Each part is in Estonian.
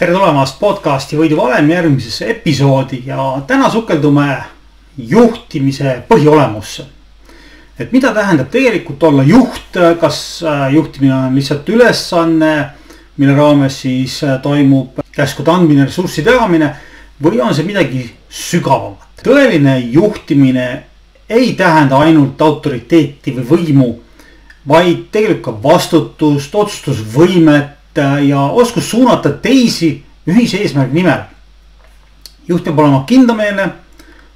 tere tulemast podcasti Võidu valem järgmisesse episoodi ja täna sukeldume juhtimise põhiolemusse. Et mida tähendab tegelikult olla juht, kas juhtimine on lihtsalt ülesanne, mille raames siis toimub käskude andmine, ressursside jagamine või on see midagi sügavamat. Tõeline juhtimine ei tähenda ainult autoriteeti või võimu, vaid tegelikult ka vastutust, otsustusvõimet ja oskus suunata teisi ühise eesmärgi nimel. Juht peab olema kindlameelne,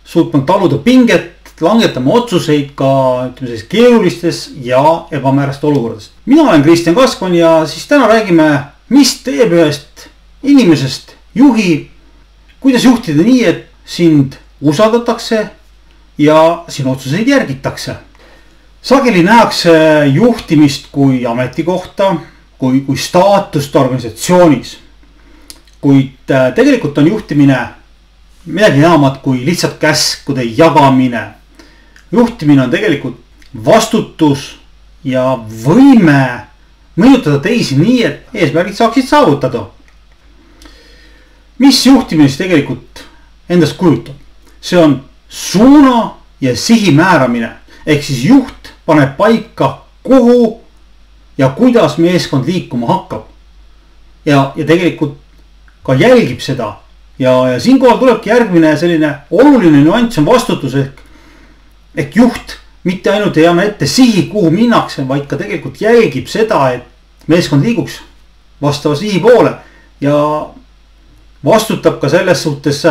suutma taluda pinget, langetama otsuseid ka keerulistes ja ebamäärastes olukordades. Mina olen Kristjan Kaskman ja siis täna räägime, mis teeb ühest inimesest juhi, kuidas juhtida nii, et sind usaldatakse ja sinu otsuseid järgitakse. Sageli nähakse juhtimist kui ametikohta, kui staatust organisatsioonis, kuid tegelikult on juhtimine midagi enamat kui lihtsalt käskude jagamine. Juhtimine on tegelikult vastutus ja võime mõjutada teisi nii, et eesmärgid saaksid saavutada. Mis juhtimine siis tegelikult endast kujutab? See on suuna ja sihi määramine, ehk siis juht paneb paika, kuhu ja kuidas meeskond liikuma hakkab. Ja tegelikult ka jälgib seda. Ja siinkohal tulebki järgmine selline oluline nüanss on vastutus ehk juht mitte ainult ei anna ette sihi, kuhu minnakse, vaid ka tegelikult jälgib seda, et meeskond liiguks vastava sihi poole ja vastutab ka selles suhtes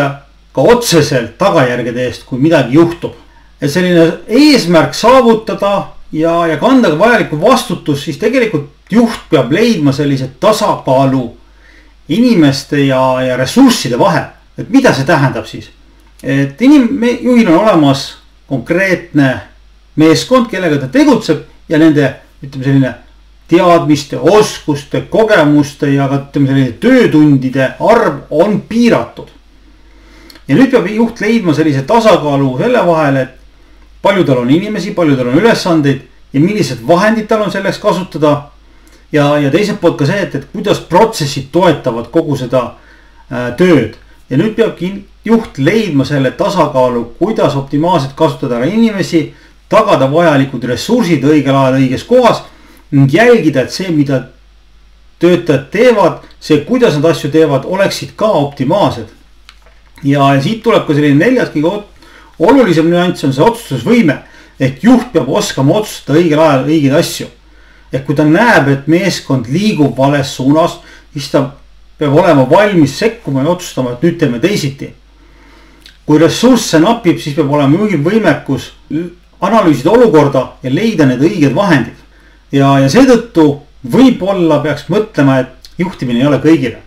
ka otseselt tagajärgede eest, kui midagi juhtub. Et selline eesmärk saavutada ja kanda ka vajalikku vastutus, siis tegelikult juht peab leidma sellise tasakaalu inimeste ja ressursside vahel. Et mida see tähendab siis? Et juhil on olemas konkreetne meeskond, kellega ta tegutseb ja nende selline teadmiste, oskuste, kogemuste ja ka selline töötundide arv on piiratud. Ja nüüd peab juht leidma sellise tasakaalu selle vahel, et palju tal on inimesi, palju tal on ülesandeid ja millised vahendid tal on selleks kasutada. Ja teiselt poolt ka see, et kuidas protsessid toetavad kogu seda tööd. Ja nüüd peabki juht leidma selle tasakaalu, kuidas optimaalselt kasutada inimesi, tagada vajalikud ressursid õigel ajal õiges kohas ning jälgida, et see, mida töötajad teevad, see, kuidas nad asju teevad, oleksid ka optimaalsed. Ja siit tuleb ka selline neljas kõige olulisem nüanss on see otsustusvõime, ehk juht peab oskama otsustada õigel ajal õigeid asju. Ehk kui ta näeb, et meeskond liigub vales suunas, siis ta peab olema valmis sekkuma ja otsustama, et nüüd teeme teisiti. Kui ressursse napib, siis peab olema juhil võimekus analüüsida olukorda ja leida need õiged vahendid. Ja seetõttu võib-olla peaks mõtlema, et juhtimine ei ole kõigile.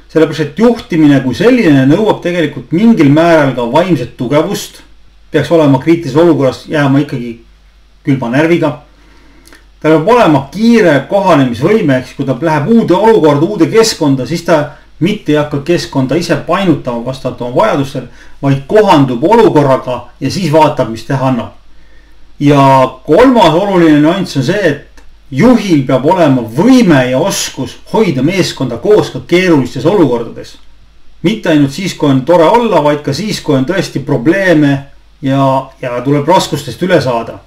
Sellepärast, et juhtimine kui selline nõuab tegelikult mingil määral ka vaimset tugevust. Peaks olema kriitilises olukorras jääma ikkagi külma närviga. Ta peab olema kiire kohanemisvõime, eks kui ta läheb uude olukorda, uude keskkonda, siis ta mitte ei hakka keskkonda ise painutama vastavalt oma vajadustel, vaid kohandub olukorraga ja siis vaatab, mis teha annab. Ja kolmas oluline nüanss on see, et juhil peab olema võime ja oskus hoida meeskonda koos ka keerulistes olukordades. Mitte ainult siis, kui on tore olla, vaid ka siis, kui on tõesti probleeme ja tuleb raskustest üle saada.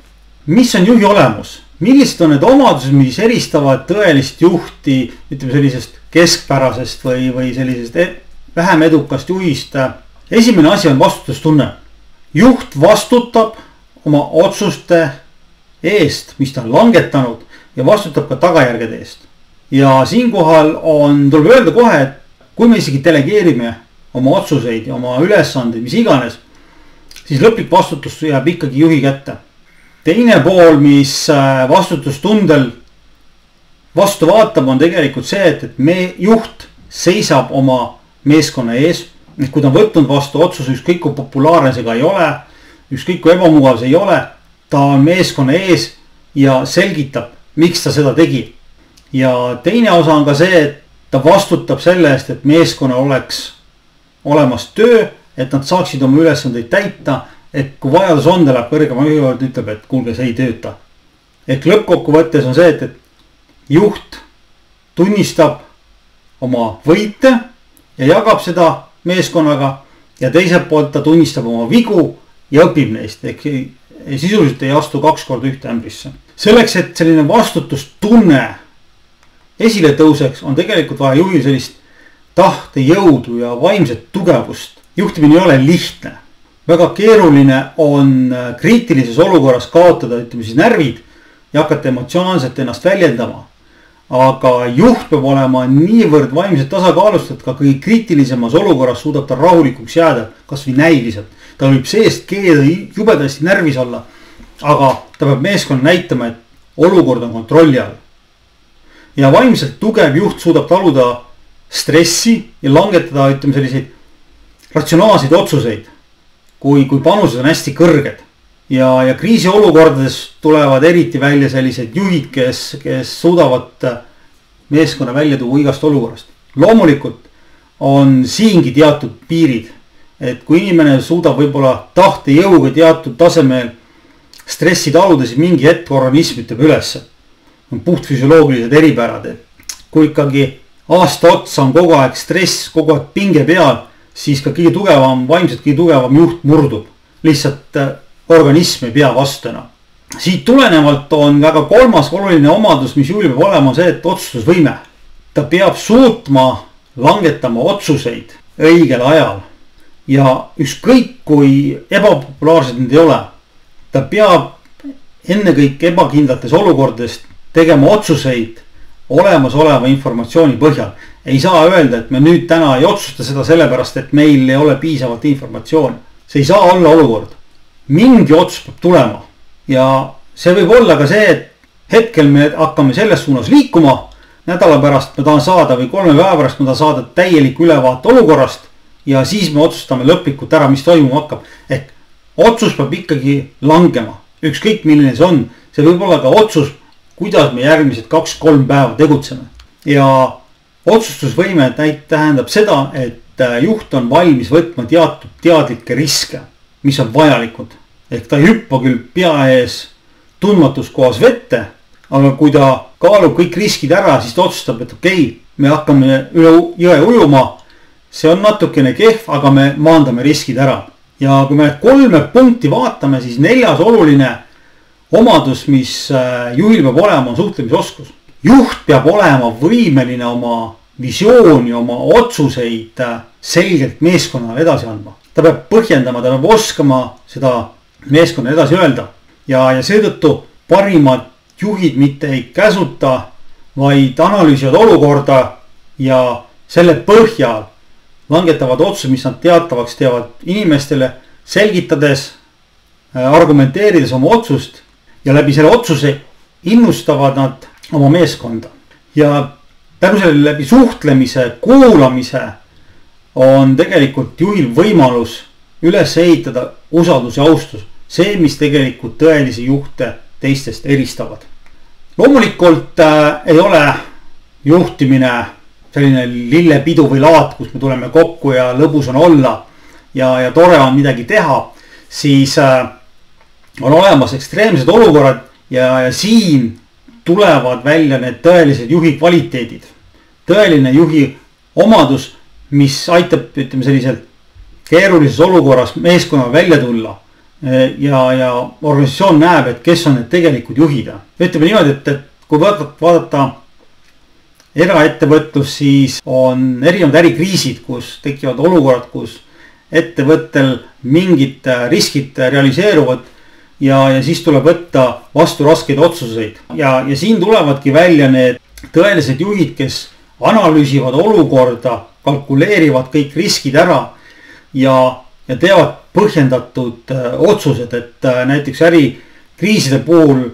Mis on juhi olemus? Millised on need omadused, mis eristavad tõelist juhti, sellisest keskpärasest või sellisest vähem edukast juhist? Esimene asi on vastutustunne. Juht vastutab oma otsuste eest, mis ta on langetanud ja vastutab ka tagajärgede eest. Ja siinkohal tuleb öelda kohe, et kui me isegi delegeerime oma otsuseid ja oma ülesandeid, mis iganes, siis lõplik vastutus jääb ikkagi juhi kätte. Teine pool, mis vastutustundel vastu vaatab, on tegelikult see, et juht seisab oma meeskonna ees. Kui ta on võtnud vastu otsuse, ükskõik kui populaarne see ka ei ole, ükskõik kui ebamugav see ei ole, ta on meeskonna ees ja selgitab, miks ta seda tegi. Ja teine osa on ka see, et ta vastutab selle eest, et meeskonnal oleks olemas töö, et nad saaksid oma ülesandeid täita. Et kui vajadus on, ta läheb kõrgema juhivalt, ütleb, et kuulge, see ei tööta. Ehk lõppkokkuvõttes on see, et juht tunnistab oma võite ja jagab seda meeskonnaga ja teiselt poolt ta tunnistab oma vigu ja õpib neist, ehk sisuliselt ei astu 2 korda ühte ämbrisse. Selleks, et selline vastutustunne esile tõuseks, on tegelikult vaja juhil sellist tahtejõudu ja vaimset tugevust. Juhtimine ei ole lihtne. Väga keeruline on kriitilises olukorras kaotada, ütleme siis närvid ja hakata emotsionaalselt ennast väljendama. Aga juht peab olema niivõrd vaimselt tasakaalustatud, ka kõige kriitilisemas olukorras suudab ta rahulikuks jääda, kas või näiliselt. Ta võib seest keeda jubedasti närvis olla, aga ta peab meeskonna näitama, et olukord on kontrolli all. Ja vaimselt tugev juht suudab taluda stressi ja langetada, ütleme selliseid ratsionaalseid otsuseid, kui panused on hästi kõrged. Ja kriisiolukordades tulevad eriti välja sellised juhid, kes suudavad meeskonna välja tuua igast olukorrast. Loomulikult on siingi teatud piirid, et kui inimene suudab võib-olla tahtejõuga teatud tasemel stressi taluda, siis mingi hetk organism ütleb ülesse. On puhtfüsioloogilised eripärad, et kui ikkagi aasta otsa on kogu aeg stress, kogu aeg pinge peal, siis ka kõige tugevam, vaimselt kõige tugevam juht murdub. Lihtsalt organism ei pea vastu enam. Siit tulenevalt on väga kolmas oluline omadus, mis juhil peab olema, see, et otsustusvõime. Ta peab suutma langetama otsuseid õigel ajal. Ja ükskõik kui ebapopulaarsed need ei ole, ta peab ennekõike ebakindlates olukordades tegema otsuseid olemasoleva informatsiooni põhjal. Ei saa öelda, et me nüüd täna ei otsusta seda sellepärast, et meil ei ole piisavalt informatsiooni. See ei saa olla olukord. Mingi otsus peab tulema ja see võib olla ka see, et hetkel me hakkame selles suunas liikuma. Nädala pärast ma tahan saada või 3 päeva pärast ma tahan saada täielik ülevaate olukorrast ja siis me otsustame lõplikult ära, mis toimuma hakkab. Ehk otsus peab ikkagi langema, ükskõik milline see on. See võib olla ka otsus, kuidas me järgmised 2-3 päeva tegutseme. Ja otsustusvõime tähendab seda, et juht on valmis võtma teatud teadlikke riske, mis on vajalikud. Ehk ta ei hüppa küll pea ees tundmatus kohas vette, aga kui ta kaalub kõik riskid ära, siis ta otsustab, et okei, me hakkame üle jõe ujuma. See on natukene kehv, aga me maandame riskid ära. Ja kui me 3 punkti vaatame, siis 4. oluline omadus, mis juhil peab olema, on suhtlemisoskus. Juht peab olema võimeline oma visiooni, oma otsuseid selgelt meeskonnale edasi andma. Ta peab põhjendama, ta peab oskama seda meeskonna edasi öelda. Ja seetõttu parimad juhid mitte ei käsuta, vaid analüüsivad olukorda ja selle põhjal langetavad otsused, mis nad teatavaks teevad inimestele, selgitades, argumenteerides oma otsust ja läbi selle otsuse innustavad nad oma meeskonda. Ja tänu selle läbi suhtlemise, kuulamise on tegelikult juhil võimalus üles ehitada usaldus ja austus. See, mis tegelikult tõelisi juhte teistest eristavad. Loomulikult ei ole juhtimine selline lillepidu või laat, kus me tuleme kokku ja lõbus on olla ja tore on midagi teha. Siis on olemas ekstreemsed olukorrad ja siin tulevad välja need tõelised juhi kvaliteedid. Tõeline juhi omadus, mis aitab, ütleme selliselt keerulises olukorras meeskonnal välja tulla. Ja organisatsioon näeb, et kes on need tegelikud juhid. Ütleme niimoodi, et kui vaadata eraettevõtlus, siis on erinevad ärikriisid, kus tekivad olukorrad, kus ettevõttel mingid riskid realiseeruvad ja siis tuleb võtta vastu raskeid otsuseid. Ja siin tulevadki välja need tõelised juhid, kes analüüsivad olukorda, kalkuleerivad kõik riskid ära ja teevad põhjendatud otsused, et näiteks ärikriiside puhul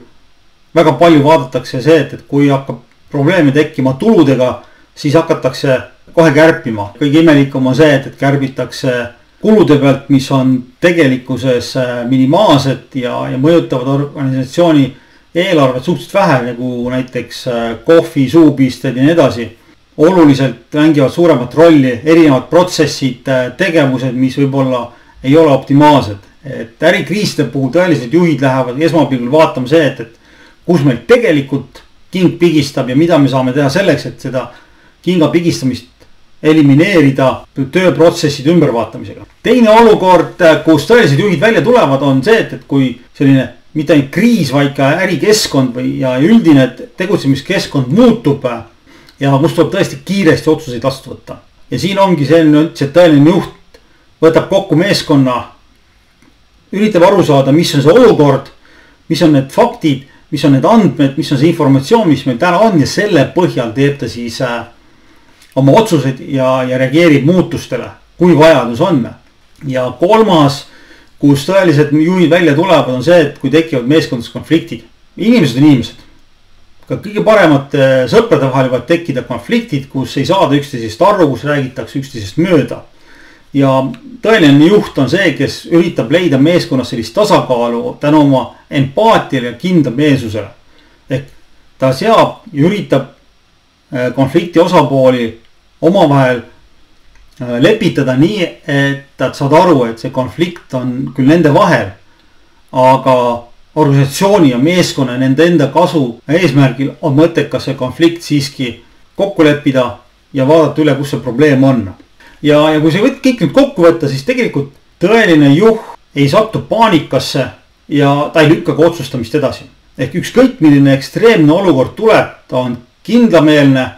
väga palju vaadatakse see, et kui hakkab probleeme tekkima tuludega, siis hakatakse kohe kärpima. Kõige imelikum on see, et kärbitakse kulude pealt, mis on tegelikkuses minimaalsed ja mõjutavad organisatsiooni eelarvet suhteliselt vähe, nagu näiteks kohvi, suupisted ja nii edasi. Oluliselt mängivad suuremat rolli erinevad protsessid, tegevused, mis võib-olla ei ole optimaalsed. Et ärikriiside puhul tõelised juhid lähevad esmapilgul vaatama see, et kus meil tegelikult king pigistab ja mida me saame teha selleks, et seda kinga pigistamist elimineerida tööprotsesside ümbervaatamisega. Teine olukord, kus tõelised juhid välja tulevad, on see, et kui selline mitte ainult kriis, vaid ka ärikeskkond ja üldine tegutsemiskeskkond muutub ja kus tuleb tõesti kiiresti otsuseid vastu võtta. Ja siin ongi selline, et tõeline juht võtab kokku meeskonna, üritab aru saada, mis on see olukord, mis on need faktid, mis on need andmed, mis on see informatsioon, mis meil täna on ja selle põhjal teeb ta siis oma otsused ja reageerib muutustele, kui vajadus on. Ja kolmas, kus tõeliselt juhid välja tulevad, on see, et kui tekivad meeskondades konfliktid. Inimesed on inimesed. Ka kõige paremate sõprade vahel võivad tekkida konfliktid, kus ei saada üksteisest aru, kus räägitakse üksteisest mööda. Ja tõeline juht on see, kes üritab leida meeskonnas sellist tasakaalu tänu oma empaatiale ja kindlameelsusele. Ehk ta seab ja üritab konflikti osapooli omavahel lepitada nii, et nad saad aru, et see konflikt on küll nende vahel, aga organisatsiooni ja meeskonna nende enda kasu eesmärgil on mõttekas see konflikt siiski kokku leppida ja vaadata üle, kus see probleem on. Ja kui see kõik nüüd kokku võtta, siis tegelikult tõeline juht ei satu paanikasse ja ta ei lükka ka otsustamist edasi. Ehk ükskõik milline ekstreemne olukord tuleb, ta on kindlameelne,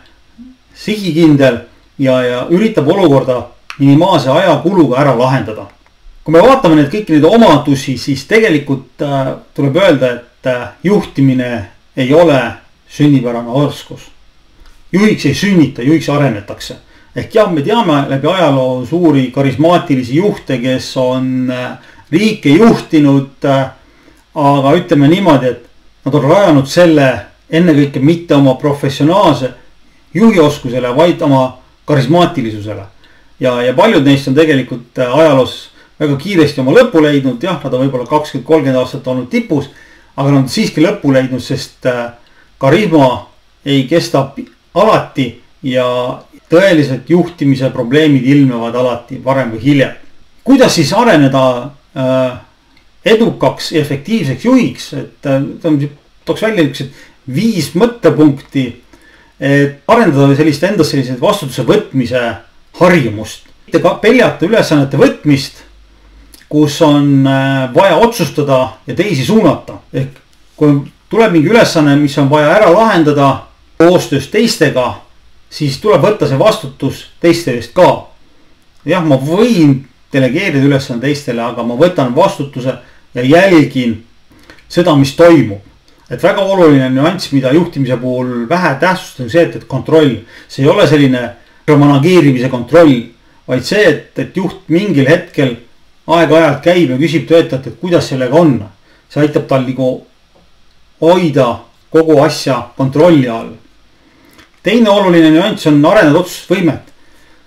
sihikindel ja üritab olukorda minimaalse ajakuluga ära lahendada. Kui me vaatame kõiki neid omadusi, siis tegelikult tuleb öelda, et juhtimine ei ole sünnipärane oskus. Juhiks ei sünnita, juhiks arenetakse. Ehk jah, me teame läbi ajaloo suuri karismaatilisi juhte, kes on riike juhtinud, aga ütleme niimoodi, et nad on rajanud selle ennekõike mitte oma professionaalse juhioskusele, vaid oma karismaatilisusele. Ja paljud neist on tegelikult ajaloos väga kiiresti oma lõpu leidnud. Jah, nad on võib-olla 20-30 aastat olnud tipus, aga nad on siiski lõpu leidnud, sest karisma ei kesta alati ja tõeliselt juhtimise probleemid ilmevad alati varem või hiljem. Kuidas siis areneda edukaks ja efektiivseks juhiks? Tooks välja 5 mõttepunkti, et arendada endas sellised vastutuse võtmise harjumust. Mitte ka peljata ülesannete võtmist, kus on vaja otsustada ja teisi suunata. Ehk kui tuleb mingi ülesanne, mis on vaja ära lahendada koostöös teistega, siis tuleb võtta see vastutus teiste eest ka. Jah, ma võin delegeerida ülesanne teistele, aga ma võtan vastutuse ja jälgin seda, mis toimub. Et väga oluline nüanss, mida juhtimise puhul vähe tähtsust on see, et kontroll. See ei ole selline manageerimise kontroll, vaid see, et juht mingil hetkel aeg-ajalt käib ja küsib töötajat, et kuidas sellega on. See aitab tal hoida kogu asja kontrolli all. Teine oluline nüanss on arendada otsustusvõimet.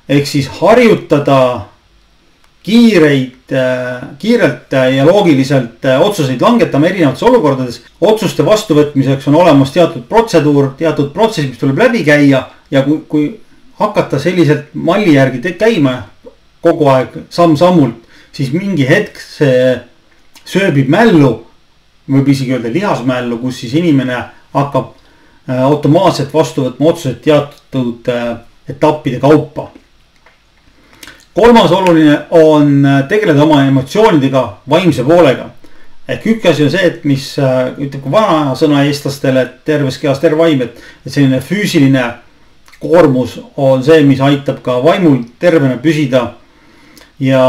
Ehk siis harjutada kiirelt ja loogiliselt otsuseid langetama erinevates olukordades. Otsuste vastuvõtmiseks on olemas teatud protseduur, teatud protsess, mis tuleb läbi käia. Ja kui hakata selliselt malli järgi käima kogu aeg samm-sammult, siis mingi hetk see sööbib mällu, võib isegi öelda lihasmällu, kus siis inimene hakkab automaatselt vastu võtma otsused teatud etappide kaupa. Kolmas oluline on tegeleda oma emotsioonidega, vaimse poolega. Ehk üks asi on see, et mis ütleb ka vana sõna eestlastele, et terves kehas terve vaim, et selline füüsiline koormus on see, mis aitab ka vaimul tervena püsida. Ja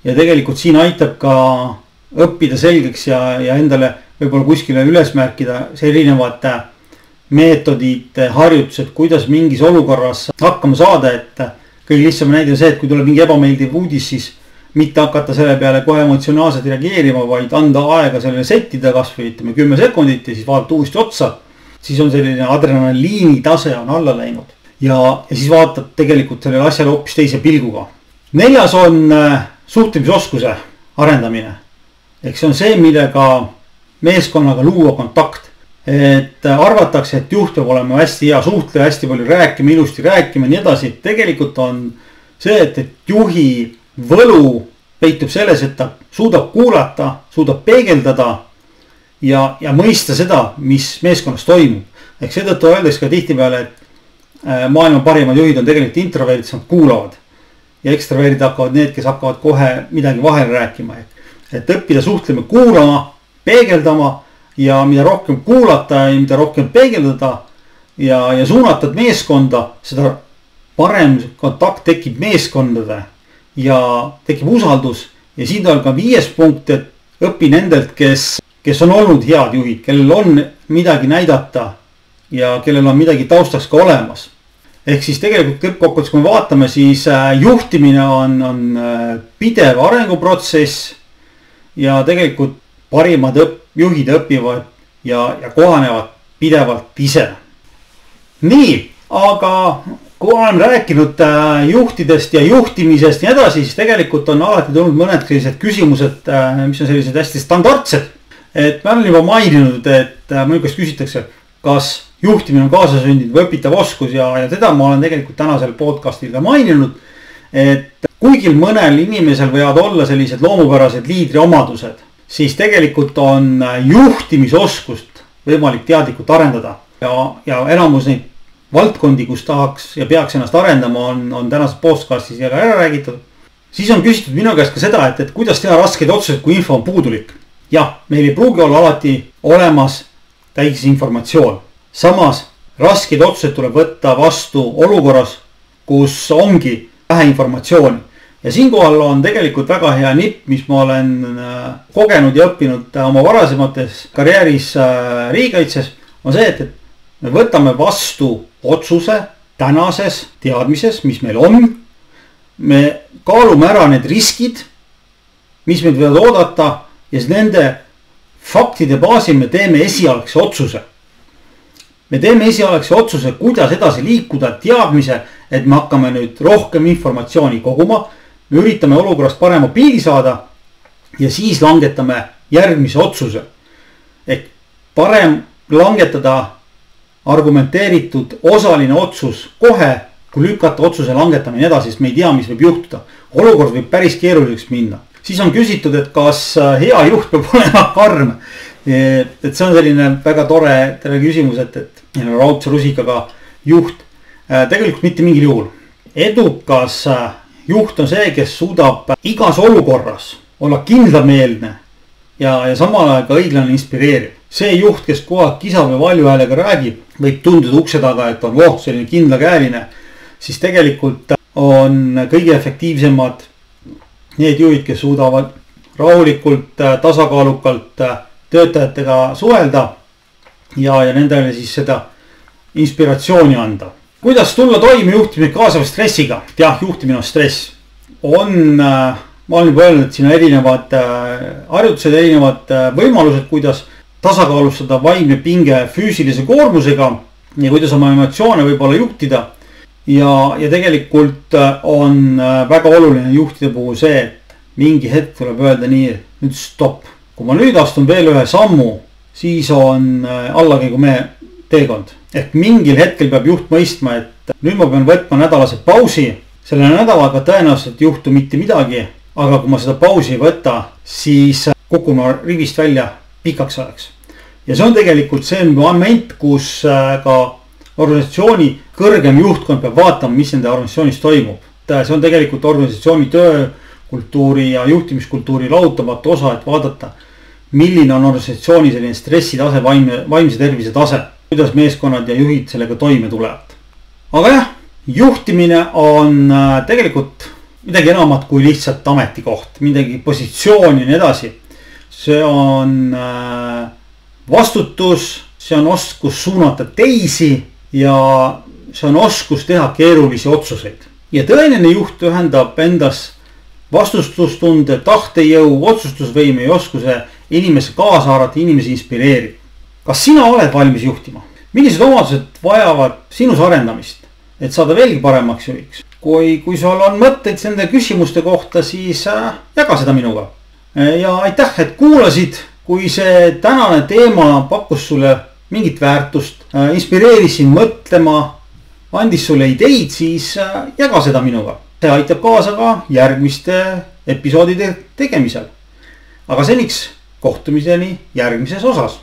tegelikult siin aitab ka õppida selgeks ja endale võib-olla kuskile üles märkida see erinevad meetodid, harjutused, kuidas mingis olukorras hakkama saada, et kõige lihtsam näide on see, et kui tuleb mingi ebameeldiv uudis, siis mitte hakata selle peale kohe emotsionaalselt reageerima, vaid anda aega sellele settida kas või 10 sekundit ja siis vaadata uuesti otsa. Siis on selline adrenaliini tase on alla läinud ja siis vaatad tegelikult sellele asjale hoopis teise pilguga. 4. on suhtlemisoskuse arendamine. Ehk see on see, millega meeskonnaga luua kontakt. Et arvatakse, et juht peab olema hästi hea suhtleja, hästi palju rääkima, ilusti rääkima ja nii edasi. Tegelikult on see, et juhi võlu peitub selles, et ta suudab kuulata, suudab peegeldada ja mõista seda, mis meeskonnas toimub. Ehk seetõttu öeldakse ka tihtipeale, maailma parimad juhid on tegelikult introverdid, nad kuulavad. Ja ekstraverdid hakkavad need, kes hakkavad kohe midagi vahele rääkima. Et õppida suhtlema, kuulama, peegeldama ja mida rohkem kuulata ja mida rohkem peegeldada ja suunata meeskonda, seda parem kontakt tekib meeskondade ja tekib usaldus. Ja siin on ka 5. punkt, et õpi nendelt, kes on olnud head juhid, kellel on midagi näidata ja kellel on midagi taustaks ka olemas. Ehk siis tegelikult lõppkokkuvõttes, kui me vaatame, siis juhtimine on pidev arenguprotsess ja tegelikult parimad juhid õpivad ja kohanevad pidevalt ise. Nii, aga kui olen rääkinud juhtidest ja juhtimisest ja edasi, siis tegelikult on alati tulnud mõned sellised küsimused, mis on sellised hästi standardsed. Et ma olen juba maininud, et mõned küsitakse, kas juhtimine on kaasasündinud või õpitav oskus ja teda ma olen tegelikult tänasel podcastil ka maininud, et kuigi mõnel inimesel võivad olla sellised loomupärased liidriomadused, siis tegelikult on juhtimisoskust võimalik teadlikult arendada ja enamus neid valdkondi, kus tahaks ja peaks ennast arendama, on tänases podcastis ja ka ära räägitud. Siis on küsitud minu käest ka seda, et kuidas teha raskeid otsuseid, kui info on puudulik. Jah, meil ei pruugi olla alati olemas täis informatsioon. Samas raskeid otsuseid tuleb võtta vastu olukorras, kus ongi vähe informatsiooni. Ja siinkohal on tegelikult väga hea nipp, mis ma olen kogenud ja õppinud oma varasemates karjääris riigikaitses, on see, et me võtame vastu otsuse tänases teadmises, mis meil on. Me kaalume ära need riskid, mis meid võivad oodata ja siis nende faktide baasil me teeme esialgse otsuse. Me teeme esialgse otsuse, kuidas edasi liikuda teadmise, et me hakkame nüüd rohkem informatsiooni koguma. Me üritame olukorrast parema pildi saada ja siis langetame järgmise otsuse. Ehk parem langetada argumenteeritud osaline otsus kohe, kui lükata otsuse langetamine edasi, sest me ei tea, mis võib juhtuda. Olukord võib päris keeruliseks minna. Siis on küsitud, et kas hea juht peab olema karm. Et see on selline väga tore küsimus, et raudse rusikaga juht. Tegelikult mitte mingil juhul. Edukas juht on see, kes suudab igas olukorras olla kindlameelne ja samal ajal ka õiglane inspireeriv. See juht, kes kogu aeg kisab ja valju häälega räägib, võib tunduda ukse taga, et on selline kindlakäeline. Siis tegelikult on kõige efektiivsemad need juhid, kes suudavad rahulikult, tasakaalukalt töötajatega suhelda ja nendele siis seda inspiratsiooni anda. Kuidas tulla toime juhtimine kaasava stressiga? Jah, juhtimine on stress. Ma olen juba öelnud, et siin on erinevad harjutused, erinevad võimalused, kuidas tasakaalustada vaimne pinge füüsilise koormusega ja kuidas oma emotsioone võib-olla juhtida. Ja tegelikult on väga oluline juhtide puhul see, et mingi hetk tuleb öelda nii, et nüüd stopp. Kui ma nüüd astun veel ühe sammu, siis on allakäigu meie teekond. Ehk mingil hetkel peab juht mõistma, et nüüd ma pean võtma nädalase pausi. Selle nädalaga tõenäoliselt ei juhtu mitte midagi, aga kui ma seda pausi ei võta, siis kukun ma rivist välja pikaks ajaks. Ja see on tegelikult see moment, kus ka organisatsiooni kõrgem juhtkond peab vaatama, mis nende organisatsioonis toimub. See on tegelikult organisatsiooni töökultuuri ja juhtimiskultuuri lahutamatu osa, et vaadata, milline on organisatsiooni selline stressitase, vaimse tervise tase, kuidas meeskonnad ja juhid sellega toime tulevad. Aga jah, juhtimine on tegelikult midagi enamat kui lihtsalt ametikoht, midagi positsiooni ja nii edasi. See on vastutus, see on oskus suunata teisi ja see on oskus teha keerulisi otsuseid. Ja tõeline juht ühendab endas vastustustunde, tahtejõu, otsustusvõime ja oskuse inimese kaasa haarata, inimesi inspireerib. Kas sina oled valmis juhtima? Millised omadused vajavad sinus arendamist, et saada veelgi paremaks juhiks? Kui sul on mõtteid nende küsimuste kohta, siis jaga seda minuga. Ja aitäh, et kuulasid. Kui see tänane teema pakkus sulle mingit väärtust, inspireeris sind mõtlema, andis sulle ideid, siis jaga seda minuga. See aitab kaasa ka järgmiste episoodide tegemisel. Aga seniks kohtumiseni järgmises osas.